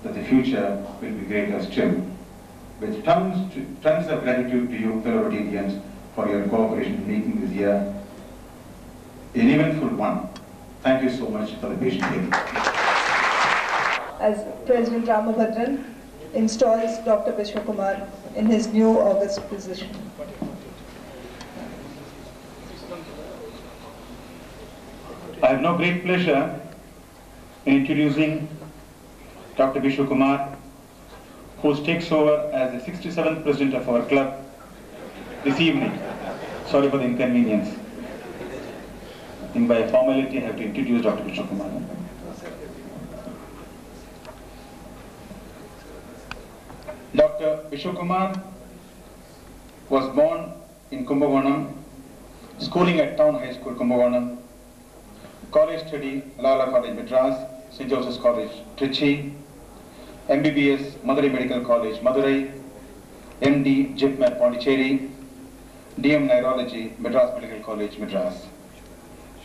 that the future will be greater still. With tons of gratitude to you, fellow Rotarians, for your cooperation in making this year an eventful one. Thank you so much for the patient hearing. As President Ramabhadran installs Dr. Biswa Kumar in his new august position. I have now great pleasure in introducing Dr. Biswa Kumar, who takes over as the 67th president of our club this evening. Sorry for the inconvenience. I think by formality I have to introduce Dr. Biswa Kumar. Dr. Biswa Kumar was born in Kumbakonam, schooling at Town High School, Kumbakonam, college study, Lala College, Madras, St. Joseph's College, Trichy, MBBS, Madurai Medical College, Madurai, MD, JIPMET, Pondicherry, DM Neurology, Madras Medical College, Madras.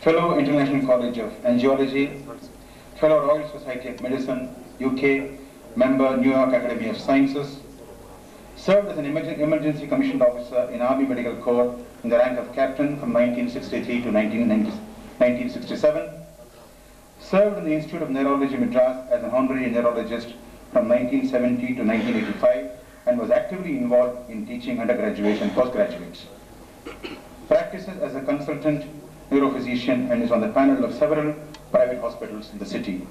Fellow International College of Angiology, Fellow Royal Society of Medicine, UK, member New York Academy of Sciences, served as an emergency commissioned officer in Army Medical Corps in the rank of captain from 1963 to 1967, served in the Institute of Neurology, Madras as an honorary neurologist from 1970 to 1985, and was actively involved in teaching undergraduates and postgraduates. Practices as a consultant neurophysician and is on the panel of several private hospitals in the city.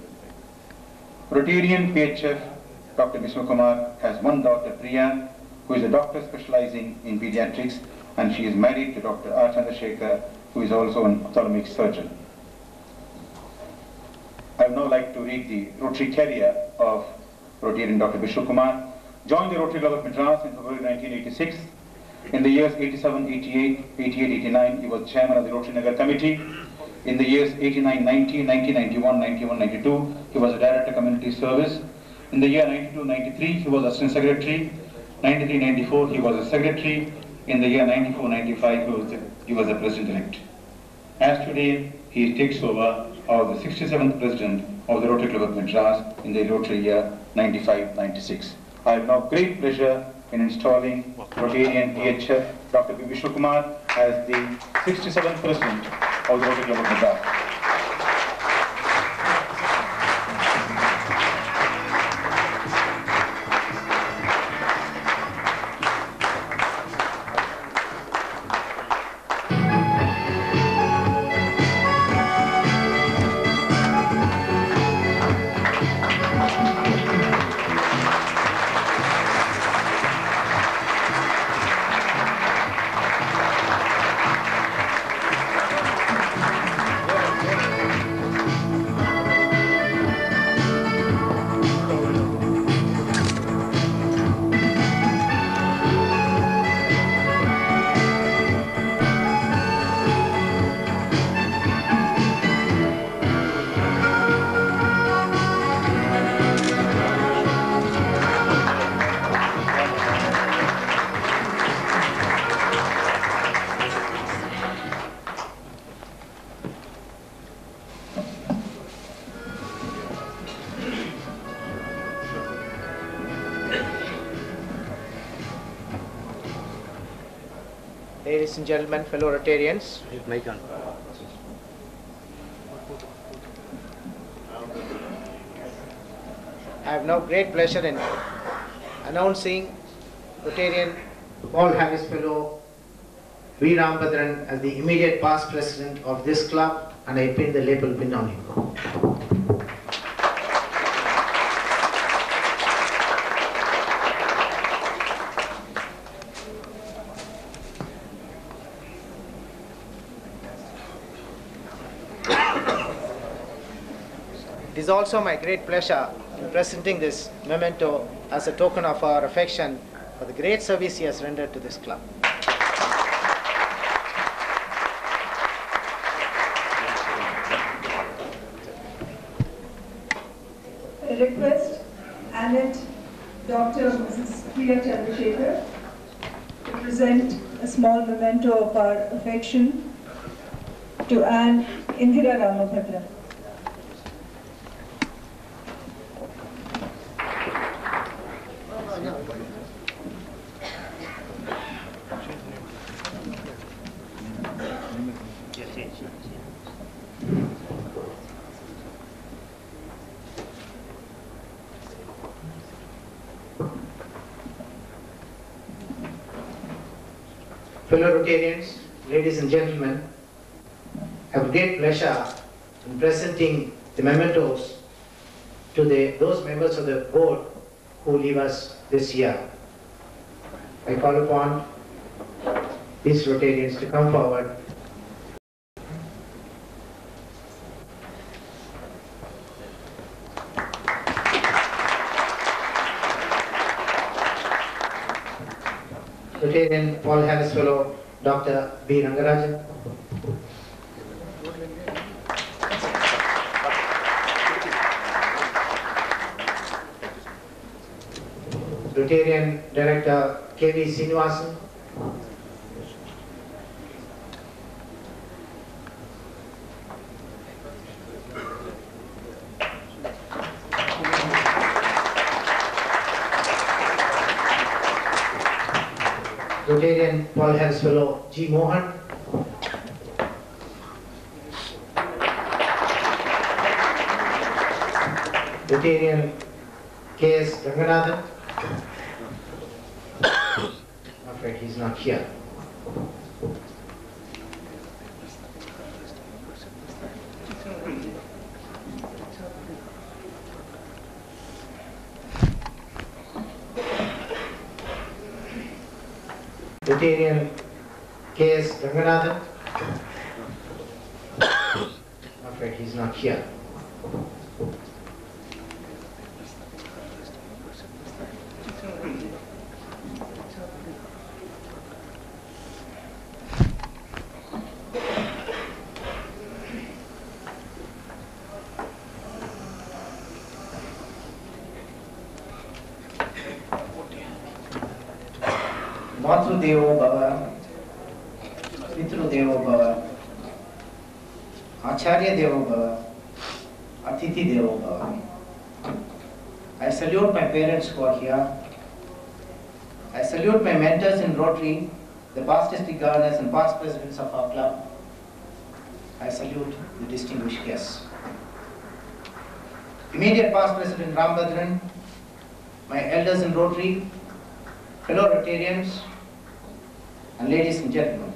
Rotarian PHF Dr. Biswa Kumar has one daughter, Priya, who is a doctor specializing in pediatrics, and she is married to Dr. R. Chandrasekhar, who is also an ophthalmic surgeon. I would now like to read the Rotary career of Rotarian Dr. Biswa Kumar. Joined the Rotary Club of Madras in February 1986. In the years 87, 88, 88, 89, he was chairman of the Rotary Nagar Committee. In the years 89, 90, 1991, 91, 92, he was a director of community service. In the year 92, 93, he was assistant secretary. 93, 94, he was a secretary. In the year 94, 95, he was the president-elect. As today, he takes over as the 67th president of the Rotary Club of Madras in the Rotary year 95-96. I have now great pleasure in installing Rotarian PHF Dr. Biswa Kumar as the 67th president of the Rotary Club of Madras. Ladies and gentlemen, fellow Rotarians, I have now great pleasure in announcing Rotarian Paul Harris Fellow V. Ramabhadran as the immediate past president of this club, and I pin the label pin on him. It is also my great pleasure in presenting this memento as a token of our affection for the great service he has rendered to this club. I request Annette, Dr. Mrs. Priya Chandrasekhar to present a small memento of our affection to Anne Indira Ramabhadran. Fellow Rotarians, ladies and gentlemen, I have great pleasure in presenting the mementos to those members of the board who leave us this year. I call upon these Rotarians to come forward. Rotarian Paul Harris Fellow, Dr. B. Rangarajan. Rotarian Director K.V. Srinivasan. Rotarian Paul Harris Fellow G. Mohan. Rotarian K.S. Ranganathan. I'm afraid he's not here. Rotarian K.S. Ranganathan. I'm afraid he's not here. Devo Bhava, Pitru Devo Bhava, Acharya Devo Bhava, Atithi Devo Bhava. I salute my parents who are here. I salute my mentors in Rotary, the past district governors and past presidents of our club. I salute the distinguished guests. Immediate past President Rambhadran, my elders in Rotary, fellow Rotarians, and ladies and gentlemen,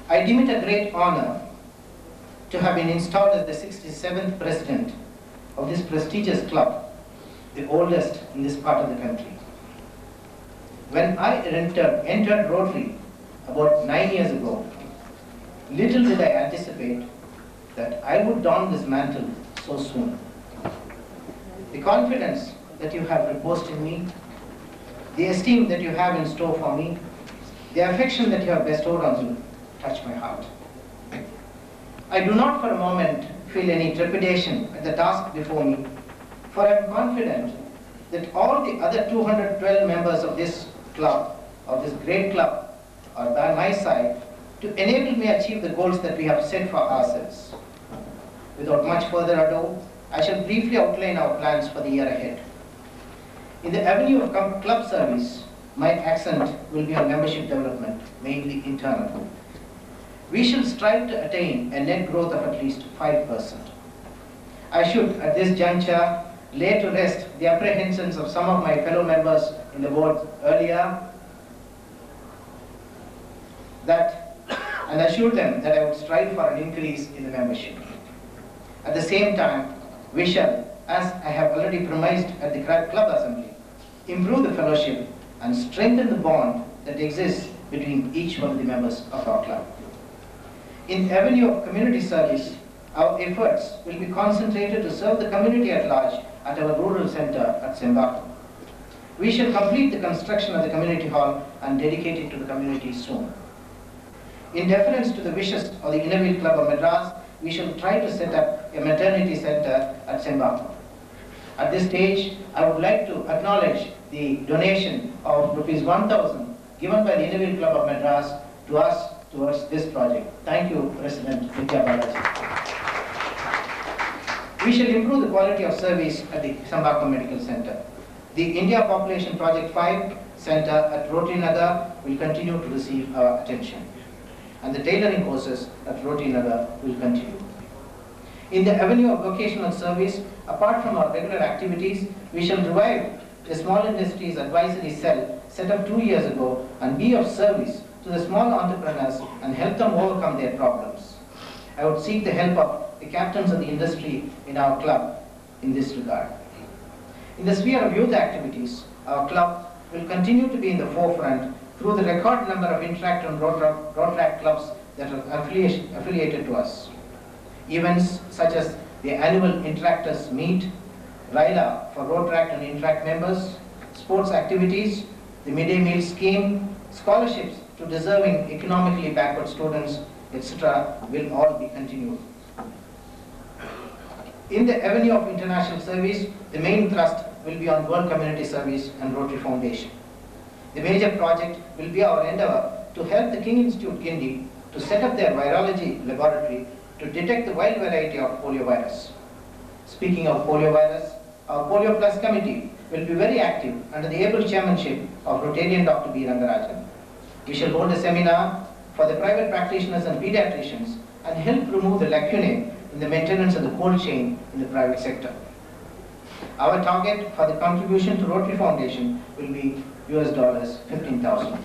I deem it a great honor to have been installed as the 67th president of this prestigious club, the oldest in this part of the country. When I entered Rotary about 9 years ago, little did I anticipate that I would don this mantle so soon. The confidence that you have reposed in me, the esteem that you have in store for me, the affection that you have bestowed on me touch my heart. I do not for a moment feel any trepidation at the task before me, for I am confident that all the other 212 members of this club, of this great club, are by my side to enable me achieve the goals that we have set for ourselves. Without much further ado, I shall briefly outline our plans for the year ahead. In the avenue of club service, my accent will be on membership development, mainly internal. We shall strive to attain a net growth of at least 5%. I should, at this juncture, lay to rest the apprehensions of some of my fellow members in the board earlier, and assure them that I would strive for an increase in the membership. At the same time, we shall, as I have already premised at the club assembly, improve the fellowship and strengthen the bond that exists between each one of the members of our club. In the avenue of community service, our efforts will be concentrated to serve the community at large at our rural center at Sembaka. We shall complete the construction of the community hall and dedicate it to the community soon. In deference to the wishes of the Innerville Club of Madras, we shall try to set up a maternity center at Sembaka. At this stage, I would like to acknowledge the donation of ₹1,000 given by the Innerville Club of Madras to us towards this project. Thank you, President Vidya Balaji. We shall improve the quality of service at the Sembaka Medical Center. The India Population Project 5 Center at Rotary Nagar will continue to receive our attention. And the tailoring courses at Rotary Nagar will continue. In the avenue of vocational service, apart from our regular activities, we shall revive the Small Industries Advisory Cell set up 2 years ago and be of service to the small entrepreneurs and help them overcome their problems. I would seek the help of the captains of the industry in our club in this regard. In the sphere of youth activities, our club will continue to be in the forefront through the record number of Interact and Rotaract clubs that are affiliated to us. Events such as the annual Interactors Meet, RILA for Rotaract and Interact members, sports activities, the midday meal scheme, scholarships to deserving economically backward students, etc. will all be continued. In the avenue of international service, the main thrust will be on World Community Service and Rotary Foundation. The major project will be our endeavor to help the King Institute Guindy to set up their virology laboratory to detect the wild variety of poliovirus. Speaking of poliovirus, our Polio Plus committee will be very active under the able chairmanship of Rotarian Dr. B. Rangarajan. We shall hold a seminar for the private practitioners and pediatricians and help remove the lacunae in the maintenance of the cold chain in the private sector. Our target for the contribution to Rotary Foundation will be US $15,000.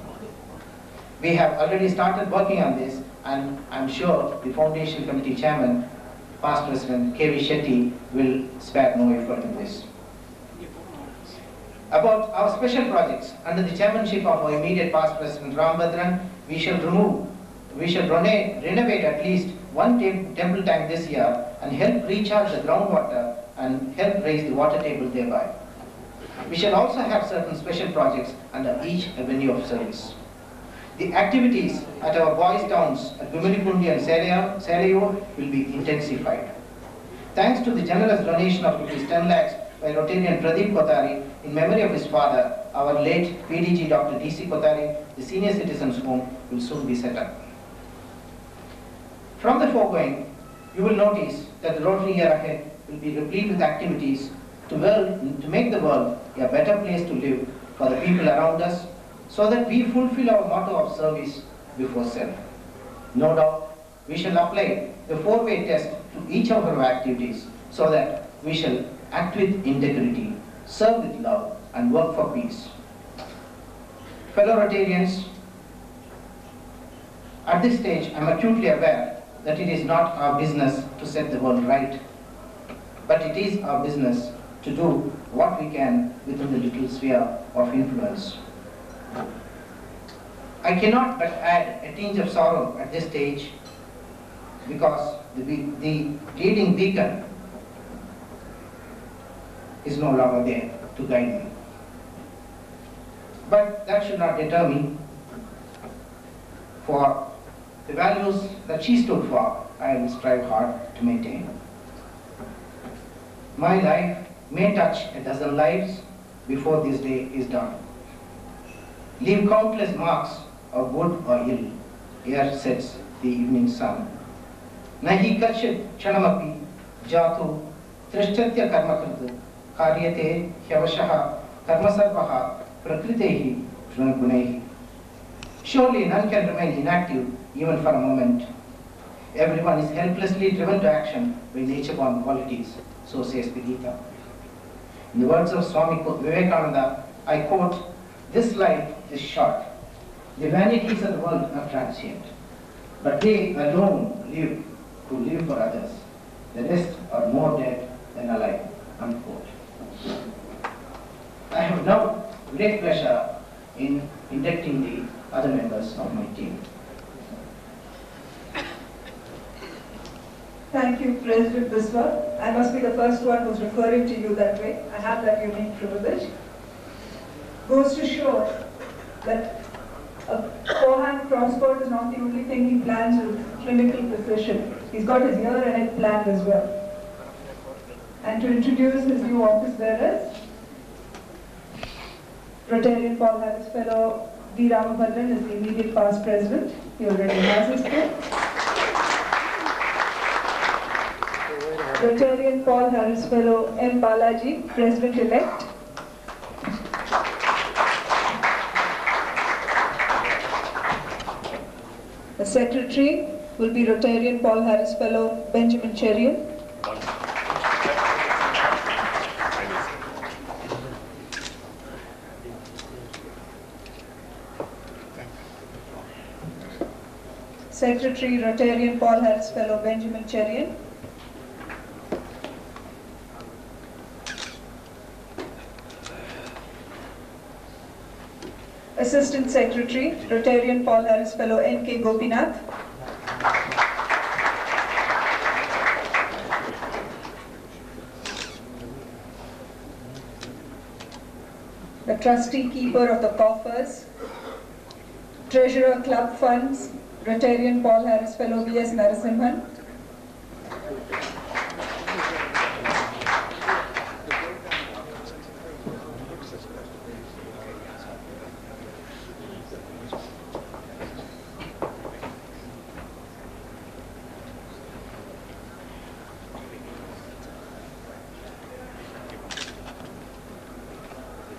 We have already started working on this, and I'm sure the Foundation Committee Chairman, past President K.V. Shetty, will spare no effort in this. About our special projects, under the chairmanship of our immediate past President Rambhadran, we shall renovate at least one temple tank this year and help recharge the groundwater and help raise the water table thereby. We shall also have certain special projects under each avenue of service. The activities at our boys' towns at Guminikundi and Serayu will be intensified. Thanks to the generous donation of Rs 10 lakhs by Rotarian Pradeep Kothari in memory of his father, our late PDG Dr. D.C. Kothari, the senior citizens' home will soon be set up. From the foregoing, you will notice that the Rotary year ahead will be replete with activities to make the world a better place to live for the people around us, so that we fulfill our motto of service before self. No doubt, we shall apply the four-way test to each of our activities, so that we shall act with integrity, serve with love, and work for peace. Fellow Rotarians, at this stage, I am acutely aware that it is not our business to set the world right, but it is our business to do what we can within the little sphere of influence. I cannot but add a tinge of sorrow at this stage, because the leading beacon is no longer there to guide me. But that should not deter me, for the values that she stood for, I will strive hard to maintain. My life may touch a dozen lives before this day is done. Leave countless marks of good or ill, ere sets the evening sun. Nahi kachit chanamapi jatu trishtatya karmakritu karyate hyavashaha karmasarvaha prakritehi gunehi. Surely none can remain inactive even for a moment. Everyone is helplessly driven to action by nature-born qualities, so says the Gita. In the words of Swami Vivekananda, I quote, "This life is short. The vanities of the world are transient, but they alone live who live for others. The rest are more dead than alive." Unquote. I have now great pleasure in inducting the other members of my team. Thank you, President Biswa. I must be the first one who's referring to you that way. I have that unique privilege. Goes to show that a forehand crossboard is not the only thing he plans with clinical precision. He's got his year ahead planned as well. And to introduce his new office bearers, Rotarian Paul Harris Fellow V. Ramabhadran is the immediate past president. He already has his book. Rotarian Paul Harris Fellow M. Balaji, President-elect. The Secretary will be Rotarian Paul Harris Fellow Benjamin Cherian. Secretary, Rotarian Paul Harris Fellow Benjamin Cherian. Assistant Secretary, Rotarian Paul Harris Fellow N.K. Gopinath. The Trustee Keeper of the Coffers, Treasurer Club Funds, Rotarian Paul Harris Fellow V.S. Narasimhan.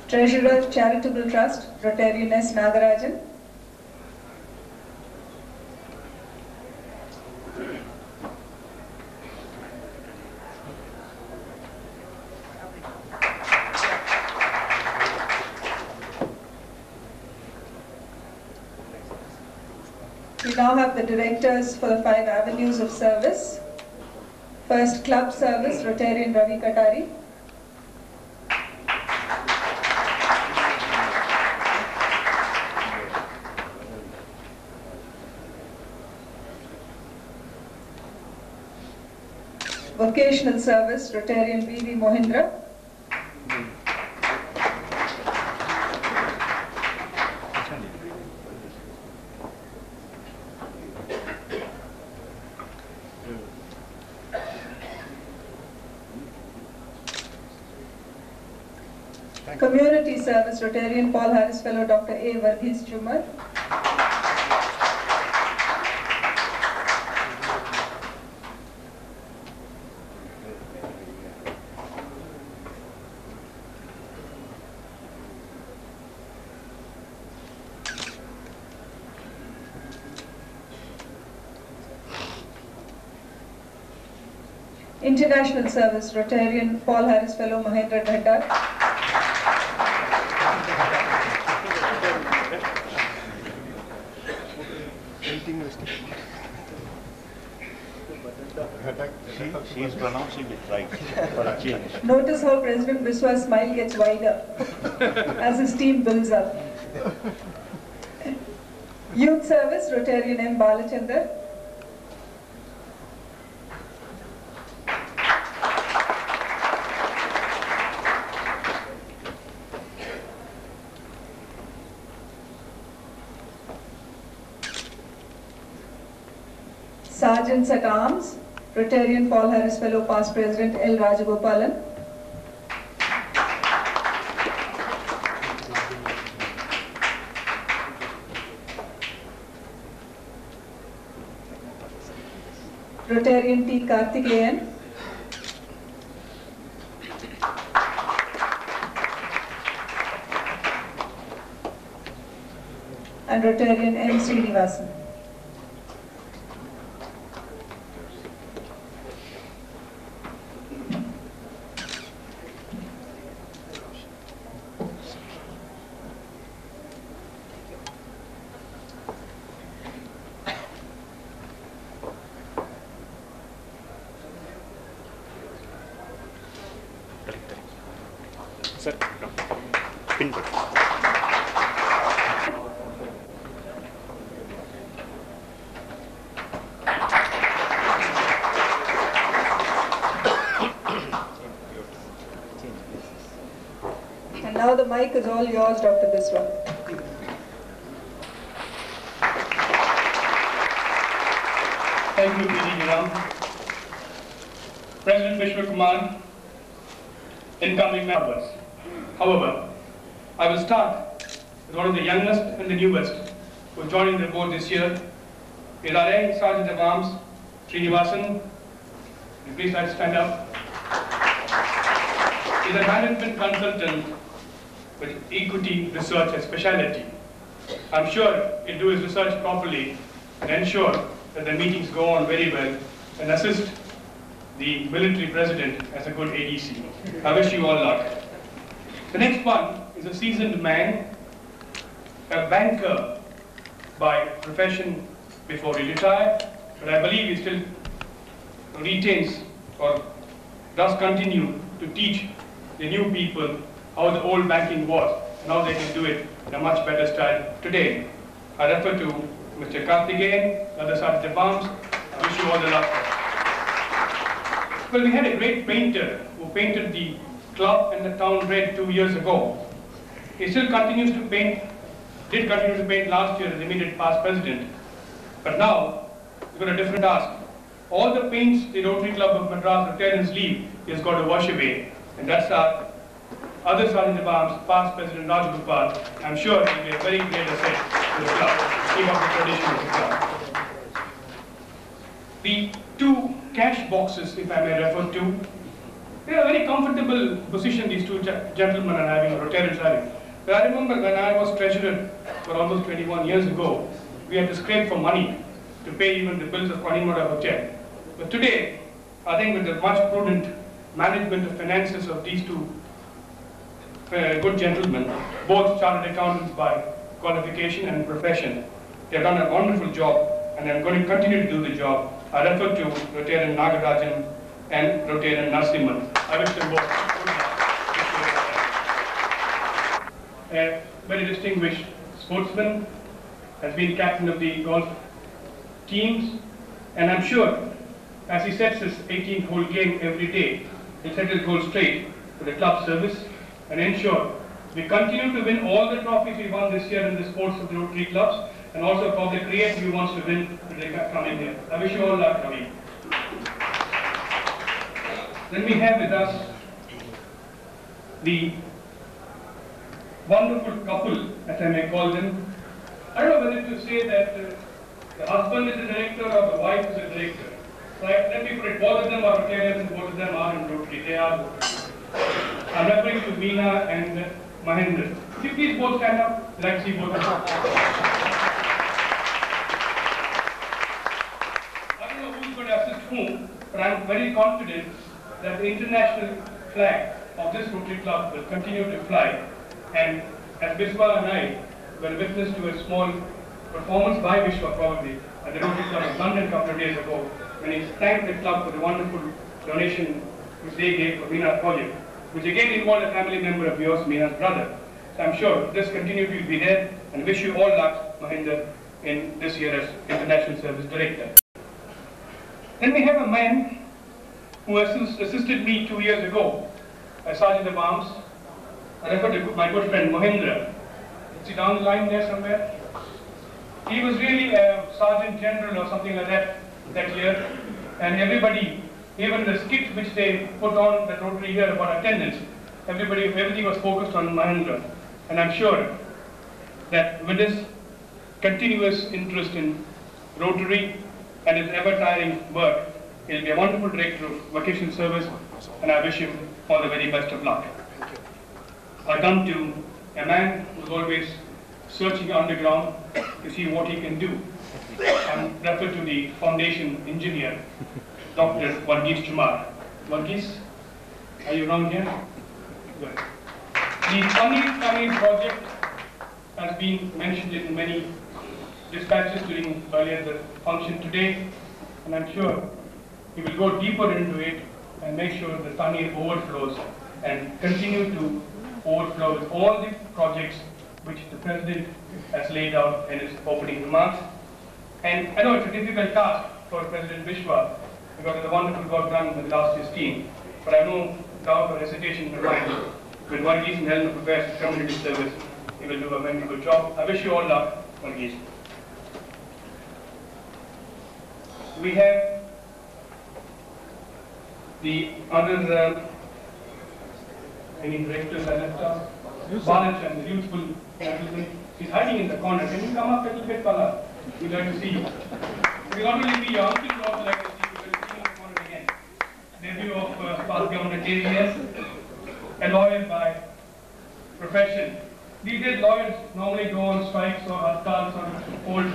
Treasurer Charitable Trust, Rotarian S. Nagarajan. We now have the directors for the 5 avenues of service. First, Club Service, Rotarian Ravi Katari. Vocational Service, Rotarian V.V. Mohindra. Community Service, Rotarian Paul Harris Fellow Dr. A. Varghese Chumar. International Service, Rotarian Paul Harris Fellow Mahendra Dhadda. She is pronouncing it right for a change. Notice how President Biswa's smile gets wider as his team builds up. Youth Service, Rotarian M. Balachandar. Sergeants at Arms, Rotarian Paul Harris Fellow Past President L. Rajagopalan. Rotarian T. Karthikeyan. And Rotarian M. Srinivasan. Sir, pin it. And now the mic is all yours, Dr. Biswa. Thank you, P.D. Ram. President Biswa Kumar, incoming members. However, I will start with one of the youngest and the newest who is joining the board this year. Is our Air Sergeant of Arms, Srinivasan. Please try to stand up. He is a management consultant with equity research and specialty. I'm sure he'll do his research properly and ensure that the meetings go on very well and assist the military president as a good ADC. I wish you all luck. The next one is a seasoned man, a banker by profession, before he retired, but I believe he still retains or does continue to teach the new people how the old banking was and how they can do it in a much better style today. I refer to Mr. Karthikeyan, other side of the palms. I wish you all the luck. Well, we had a great painter who painted the club and the town red 2 years ago. He still continues to paint, did continue to paint last year as immediate past president. But now, he's got a different task. All the paints the Rotary Club of Madras Rotarians leave, he has got to wash away. And that's our other Sergeant of Arms, past President Rajgopal. I'm sure he'll be a very great asset to the club. Keep up the tradition of the club. The two cash boxes, if I may refer to, they are a very comfortable position these two gentlemen are having, Rotarians having. But I remember when I was treasurer for almost 21 years ago, we had to scrape for money to pay even the bills of Panimura Hotel. But today, I think with the much prudent management of finances of these two good gentlemen, both chartered accountants by qualification and profession, they have done a wonderful job and they are going to continue to do the job. I refer to Rotarian Nagarajan and Rotarian Narasimhan. I wish them both good luck. A very distinguished sportsman, has been captain of the golf teams, and I'm sure as he sets his 18th hole game every day, he'll set his goal straight for the club service and ensure we continue to win all the trophies we won this year in the sports of the Rotary clubs, and also for the creative we want to win in the coming year. I wish you all luck, Ravi. Then we have with us the wonderful couple, as I may call them. I don't know whether to say that the husband is a director or the wife is a director. So let me put it, both of them are Rotarians and both of them are in Rotary. They are Rotary. I'm referring to Meena and Mahendra. Could you please both stand up? Let's see both of them. I don't know who's going to assist whom, but I'm very confident that the international flag of this Rotary Club will continue to fly. And as Biswa and I were witness to a small performance by Biswa probably at the Rotary Club of London a couple of days ago, when he thanked the club for the wonderful donation which they gave for Meena's project, which again involved a family member of yours, Meena's brother. So I'm sure this continuity will be there, and wish you all luck, Mahendra, in this year as International Service Director. Then we have a man who assisted me 2 years ago as Sergeant of Arms. I refer to my good friend Mahendra. Is he down the line there somewhere? He was really a Sergeant General or something like that year, and everybody, even the skit which they put on the Rotary here about attendance, everything was focused on Mahendra. And I'm sure that with his continuous interest in Rotary and his ever-tiring work, he'll be a wonderful director of vocational service, and I wish him all the very best of luck. I come to a man who's always searching underground to see what he can do. I'm referred to the foundation engineer, Dr. Biswa Kumar. Varghese, are you around here? Good. The Tanir project has been mentioned in many dispatches during earlier the function today, and I'm sure he will go deeper into it and make sure the Tanir overflows and continue to overflow with all the projects which the President has laid out in his opening remarks. And I know it's a difficult task for President Biswa because of the wonderful work done with last year's team, but I have no doubt or hesitation in my mind with Varghese and Helena prepares for community service, he will do a very good job. I wish you all luck, Varghese. We have the other any directors I left out? Balach and the youthful gentleman. He's hiding in the corner. Can you come up a little bit, Bala? We'd like to see you. We'll not only be your uncle, we'd also like to see you. We'll see you in the corner again. Debut of past governor KVS, a lawyer by profession. These days lawyers normally go on strikes or hartals or old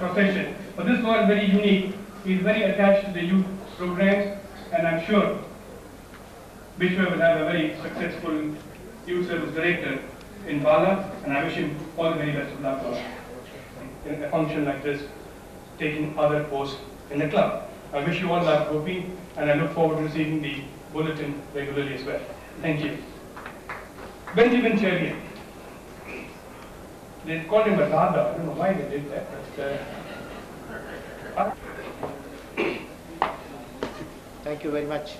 profession. But this lawyer is very unique. He's very attached to the youth programs, and I'm sure Biswa will have a very successful youth service director in Bala, and I wish him all the very best of luck in a function like this. taking other posts in the club. I wish you all luck, Gopi, and I look forward to receiving the bulletin regularly as well. Thank you. Benjamin. They called him a Dada. I don't know why they did that, but Thank you very much.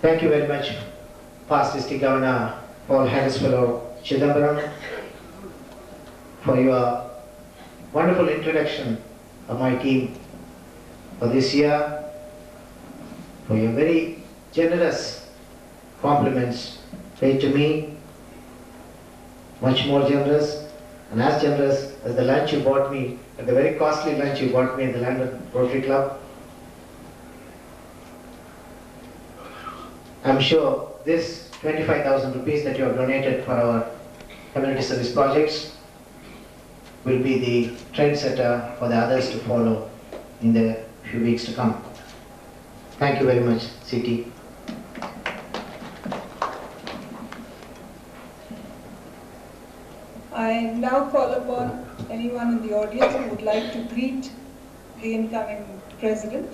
Thank you very much, past District Governor Paul Harris Fellow Chidambaram, for your wonderful introduction of my team for this year, for your very generous compliments paid to me, much more generous, and as generous as the lunch you bought me, the very costly lunch you bought me at the London Rotary Club. I'm sure this 25,000 rupees that you have donated for our community service projects will be the trendsetter for the others to follow in the few weeks to come. Thank you very much, CT. I now call upon anyone in the audience who would like to greet the incoming president.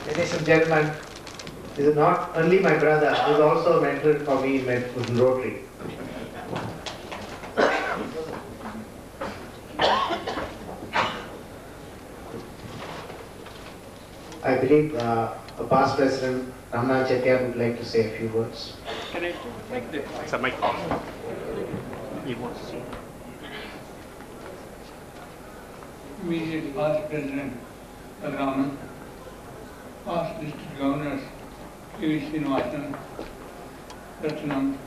Ladies and gentlemen, this is not only my brother, he is also a mentor for me in Rotary. I believe a past president, Ramna Chettiar, would like to say a few words. can I make this? It's a mic. He wants to see. Immediate past president Raman, past district governors K.V. Srinivasan, Ratnam,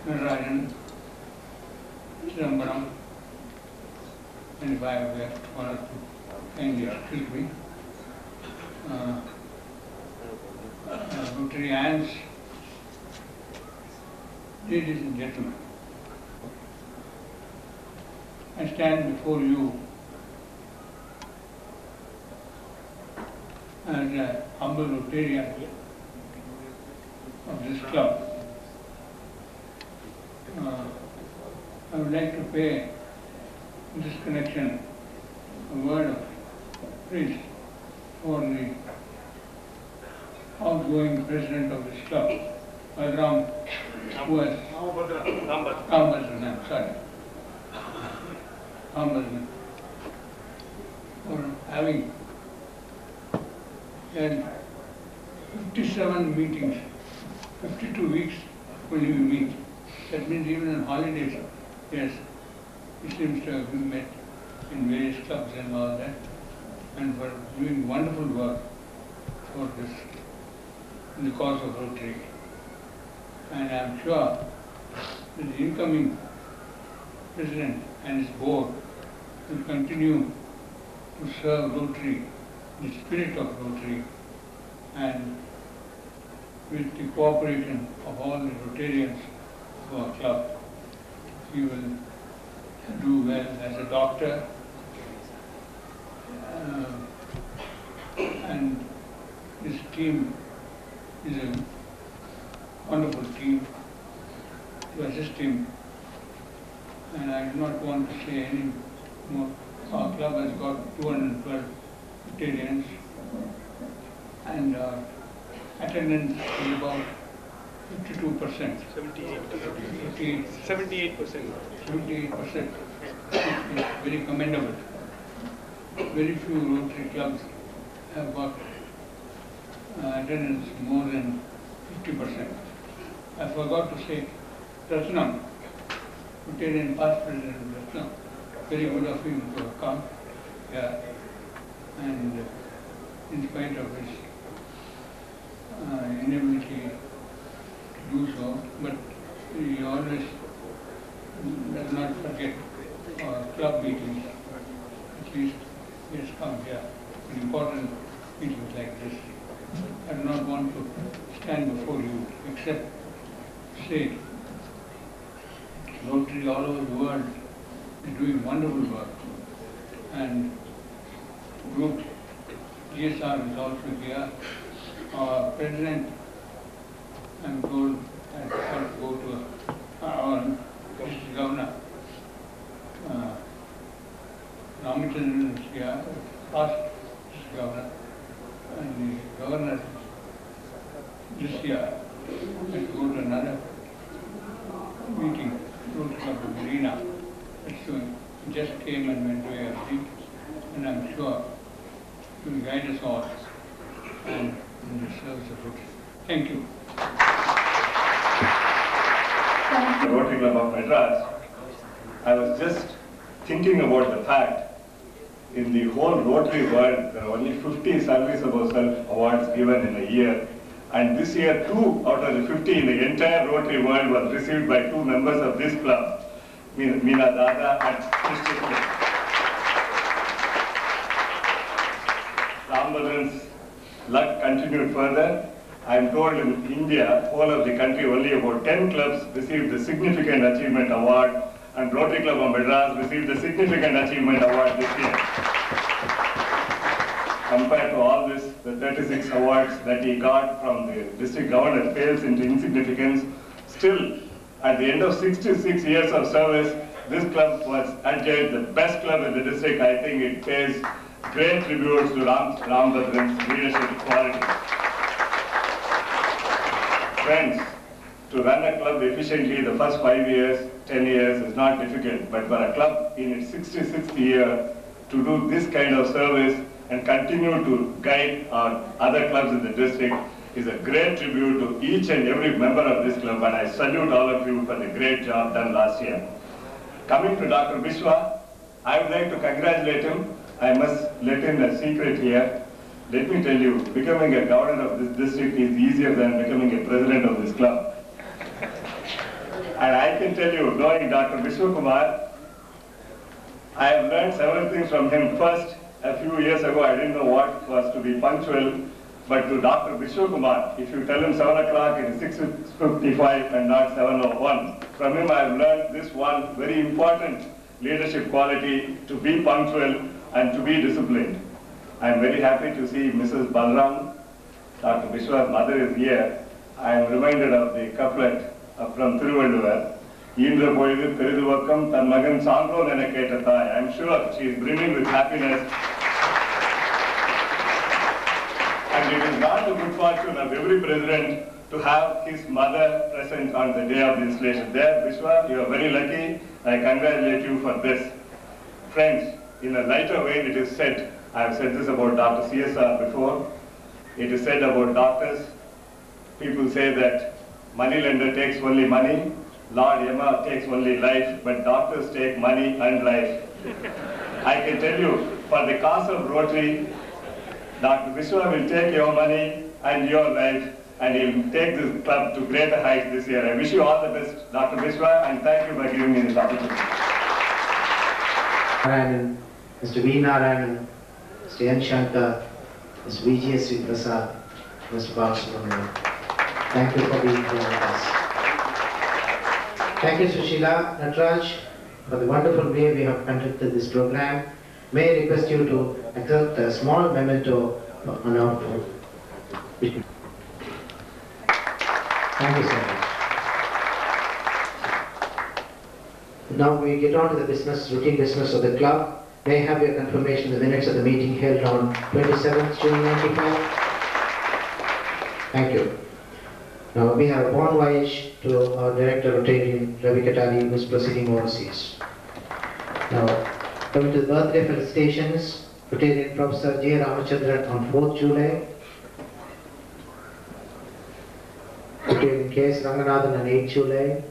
Narayan, Chidambaram, and if I have left one or two, kindly excuse me. Rotarians, ladies and gentlemen, I stand before you as a humble Rotarian of this club. I would like to pay in this connection a word of praise for the outgoing president of this club, Balram, who was Rambhadran, sorry. Rambhadran, for having had 57 meetings, 52 weeks when we meet. That means even on holidays, yes, he seems to have met in various clubs and all that, and for doing wonderful work for this, in the cause of Rotary. And I am sure that the incoming president and his board will continue to serve Rotary, the spirit of Rotary, and with the cooperation of all the Rotarians of our club, he will do well as a doctor, and his team is a wonderful team to assist him, and I do not want to say any more. Our club has got 212 Rotarians, and our attendance is about 52%. 78%. 78%. It's very commendable. Very few Rotary clubs have got attendance more than 50%. I forgot to say, Ratnam Rotarian past president of the club. Very good of him to have come here, and in spite of his inability to do so, but he always does not forget club meetings. At least he has come here in important meetings like this. I do not want to stand before you except say Rotary all over the world is doing wonderful work, and Group GSR is also here. Our president, I'm told, has got to go to our district governor. Ramachandran is here, past district governor, and the governor this year has to go to another meeting, Rotary Club of Marina. He just came and went away, I think, and I'm sure he will guide us all and in the service of Rotary. Thank you. The Rotary Club of Madras, I was just thinking about the fact in the whole Rotary world there are only 50 service above self awards given in a year, and this year 2 out of the 50 in the entire Rotary world was received by 2 members of this club, Meena Dada and Krishna. Rambadran's luck continued further. I am told in India, whole of the country, only about 10 clubs received the Significant Achievement Award, and Rotary Club of Madras received the Significant Achievement Award this year. Compared to all this, the 36 awards that he got from the district governor pales into insignificance. Still, at the end of 66 years of service, this club was adjudged the best club in the district. I think it pays great tributes to Rambadran's leadership qualities. Friends, to run a club efficiently the first 5 years, 10 years is not difficult, but for a club in its 66th year to do this kind of service and continue to guide our other clubs in the district is a great tribute to each and every member of this club, and I salute all of you for the great job done last year. Coming to Dr. Biswa, I would like to congratulate him. I must let in a secret here. Let me tell you, becoming a governor of this district is easier than becoming a president of this club. And I can tell you, knowing Dr. Biswa Kumar, I have learned several things from him. First, a few years ago, I didn't know what was to be punctual, but to Dr. Biswa Kumar, if you tell him 7 o'clock, it is 6:55 and not 7:01. From him, I have learned this one very important leadership quality, to be punctual and to be disciplined. I am very happy to see Mrs. Balram, Dr. Biswa's mother, is here. I am reminded of the couplet from Thiruvalluvar. Indra poidu periduvakam tan magan sangron ena keta thai. I am sure she is brimming with happiness. And it is not the good fortune of every president to have his mother present on the day of the installation. There, Biswa, you are very lucky. I congratulate you for this. Friends, in a lighter vein, it is said, I have said this about Dr. CSR before, it is said about doctors, people say that moneylender takes only money, Lord Yama takes only life, but doctors take money and life. I can tell you, for the cause of Rotary, Dr. Biswa will take your money and your life, and he will take this club to greater heights this year. I wish you all the best, Dr. Biswa, and thank you for giving me this opportunity. Narayanan, Mr. V. Narayanan, Mr. N. Shankar, Mr. V.G.S. Sri Prasad, Mr. Balasubramanian. Thank you for being here with us. Thank you, Sushila, Natraj, for the wonderful way we have conducted this program. May I request you to accept a small memento on our board. Thank you so much. Now we get on to the business, routine business of the club. May I have your confirmation the minutes of the meeting held on 27th June 95? Thank you. Now we have a bon voyage to our Director Rotarian Ravi Katari, who is proceeding overseas. Now, coming to the birthday felicitations, Rotarian Professor J. Ramachandran on 4th July, Rotarian K.S. Ranganathan on 8th July,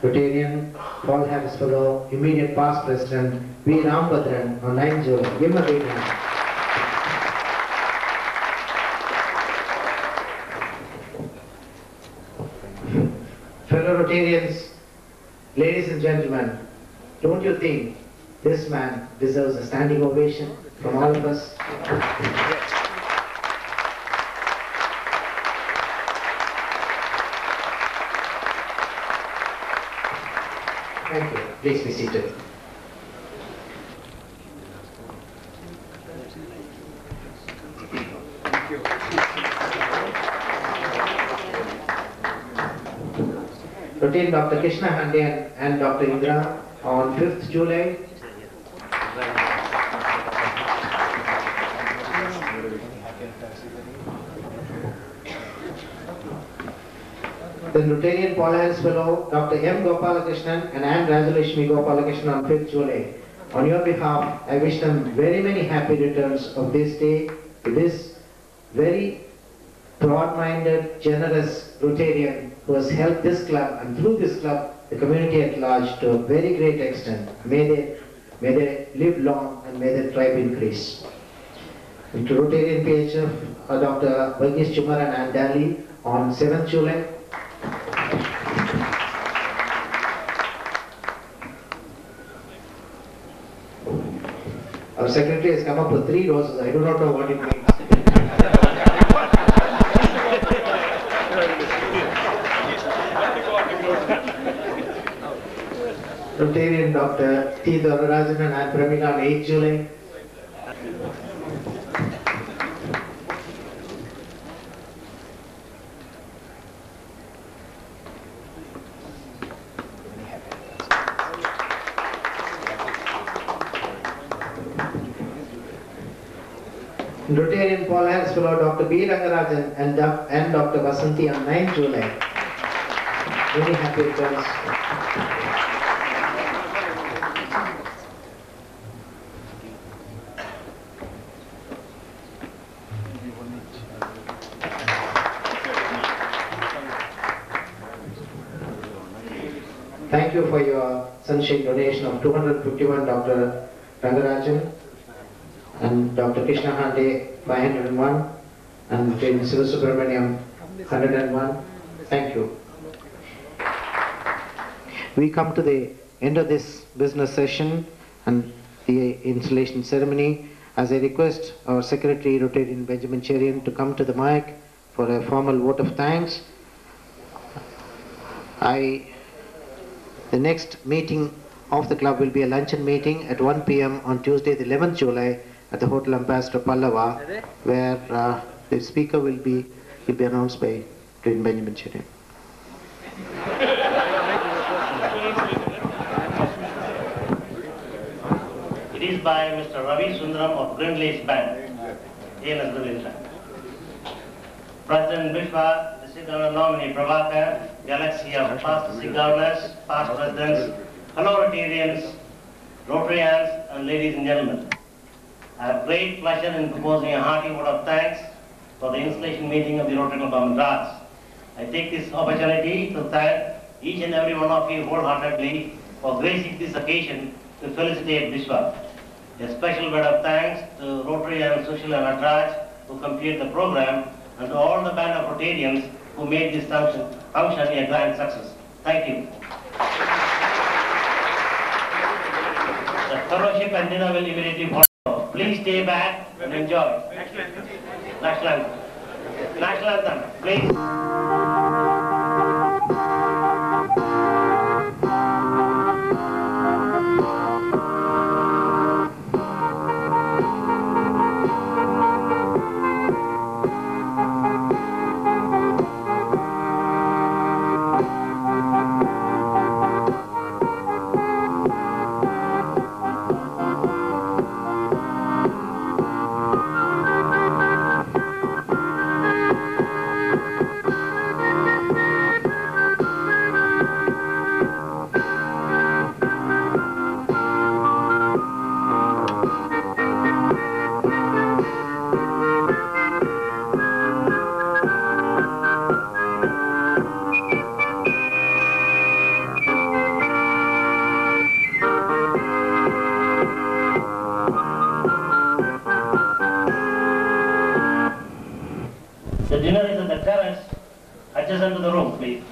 Rotarian, Paul Harris Fellow, immediate past President V. Rambhadran on 9 July. Give him a big hand. Fellow Rotarians, ladies and gentlemen, don't you think this man deserves a standing ovation from all of us? Thank you. Please be seated. Routine Dr. Krishna Hande and Dr. Indra on 5th July. Then Rotarian Paul Harris Fellow, Dr. M. Gopalakrishnan and Ann Rajalashmi Gopalakrishnan on 5th July. On your behalf, I wish them very many happy returns of this day to this very broad-minded, generous Rotarian who has helped this club and through this club the community at large to a very great extent. May they live long and may their tribe increase. And to Rotarian PHF, Dr. Varghese Chumar and Ann Daly on 7th July. Our secretary has come up with 3 roses. I do not know what it means. Rotarian Dr. T. Dorarajan and Ann Pramila on 8th July. Rotarian Paul Harris Fellow Dr. B. Rangarajan and Dr. Vasanti on 9th July. Very happy returns. Thank you for your sunshine donation of 251, Dr. Rangarajan, and Dr. Krishna Hande 501, and Dr. Siva Subramaniam 101. Thank you. We come to the end of this business session and the installation ceremony. As I request our Secretary Rotarian Benjamin Cherian to come to the mic for a formal vote of thanks. The next meeting of the club will be a luncheon meeting at 1 p.m. on Tuesday, the 11th July at the Hotel Ambassador Pallava, where the speaker will be announced by Benjamin Cherian. It is by Mr. Ravi Sundaram of Grindlace Bank, ANS Grindlace Bank. President Biswa, District Governor nominee Prabhakar, galaxy of past district governors, past presidents, fellow Rotarians, Rotarians, and ladies and gentlemen. I have great pleasure in proposing a hearty vote of thanks for the installation meeting of the Rotary Club of Madras. I take this opportunity to thank each and every one of you wholeheartedly for gracing this occasion to felicitate Biswa. A special word of thanks to Rotary and Social and Atraj who completed the program, and to all the band of Rotarians who made this function a grand success. Thank you. The fellowship and dinner will immediately follow. Please stay back and enjoy. National anthem. National anthem, please. the terrace adjacent to the room, please.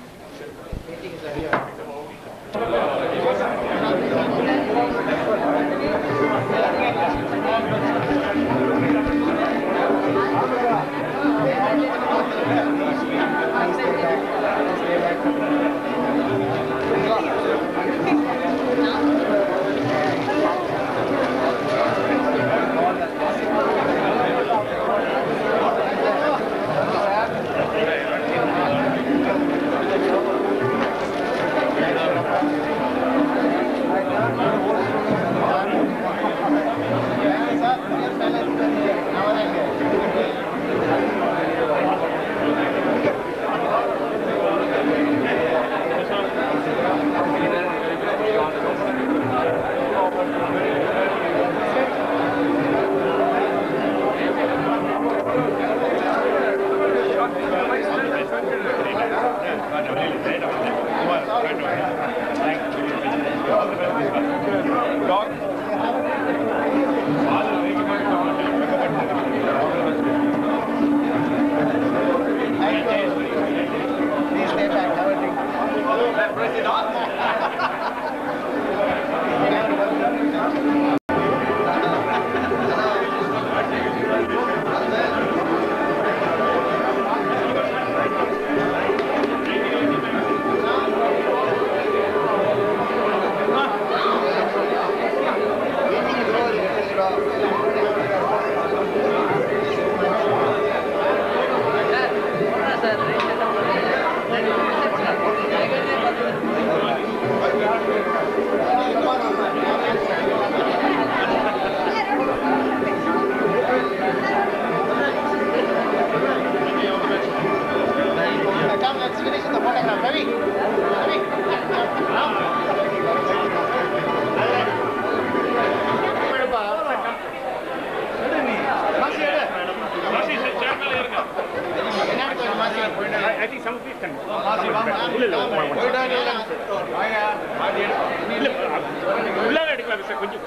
I think some of it can.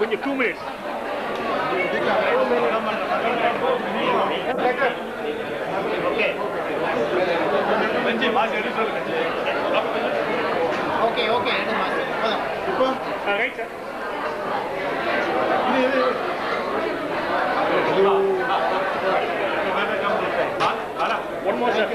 கொஞ்சம் 2 minutes. Okay, okay. Right, sir. One more, sir.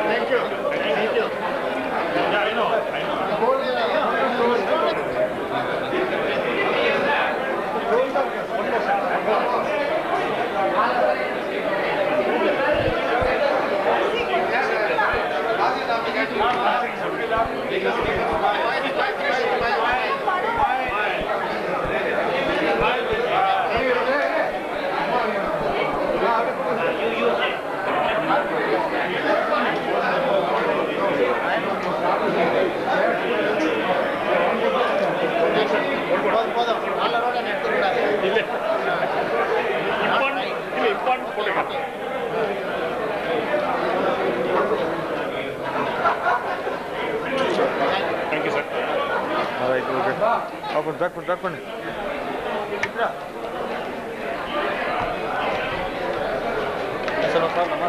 Thank you. Yeah, I know. Thank you, sir. All right, okay. Drag பண்ணு. Eso no está, mamá.